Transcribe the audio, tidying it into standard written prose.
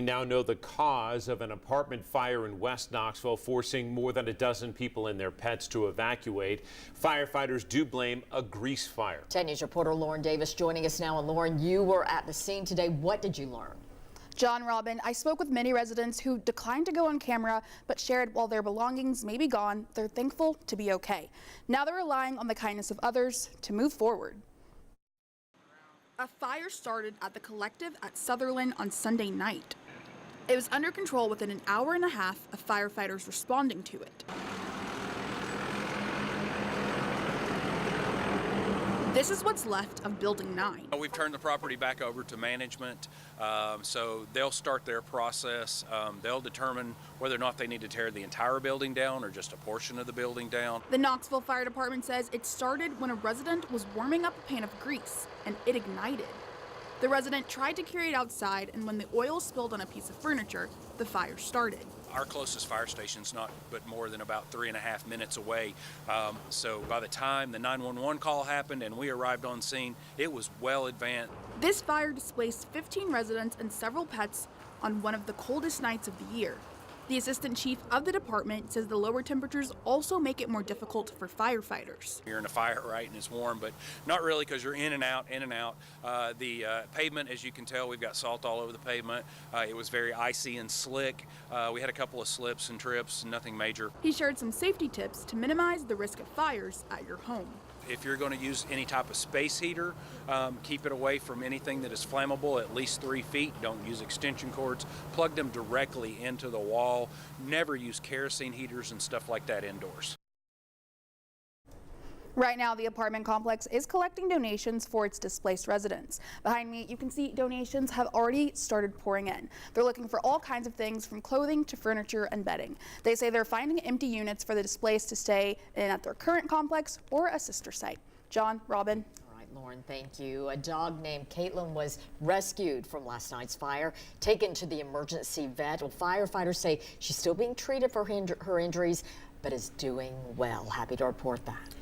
We now know the cause of an apartment fire in West Knoxville, forcing more than a dozen people and their pets to evacuate. Firefighters do blame a grease fire. 10 News reporter Lauren Davis joining us now. And Lauren, you were at the scene today. What did you learn? John, Robin, I spoke with many residents who declined to go on camera, but shared while their belongings may be gone, they're thankful to be okay. Now they're relying on the kindness of others to move forward. A fire started at the Collective at Sutherland on Sunday night. It was under control within an hour and a half of firefighters responding to it. This is what's left of Building 9. We've turned the property back over to management, so they'll start their process. They'll determine whether or not they need to tear the entire building down or just a portion of the building down. The Knoxville Fire Department says it started when a resident was warming up a pan of grease and it ignited. The resident tried to carry it outside, and when the oil spilled on a piece of furniture, the fire started. Our closest fire station's not but more than about 3.5 minutes away. So by the time the 911 call happened and we arrived on scene, it was well advanced. This fire displaced 15 residents and several pets on one of the coldest nights of the year. The assistant chief of the department says the lower temperatures also make it more difficult for firefighters. You're in a fire, right, and it's warm, but not really, because you're in and out, in and out. The pavement, as you can tell, we've got salt all over the pavement. It was very icy and slick. We had a couple of slips and trips, nothing major. He shared some safety tips to minimize the risk of fires at your home. If you're going to use any type of space heater, keep it away from anything that is flammable at least 3 feet. Don't use extension cords. Plug them directly into the wall. Never use kerosene heaters and stuff like that indoors. Right now, the apartment complex is collecting donations for its displaced residents. Behind me, you can see donations have already started pouring in. They're looking for all kinds of things from clothing to furniture and bedding. They say they're finding empty units for the displaced to stay in at their current complex or a sister site. John, Robin. All right, Lauren, thank you. A dog named Caitlin was rescued from last night's fire, taken to the emergency vet. Well, firefighters say she's still being treated for her injuries, but is doing well. Happy to report that.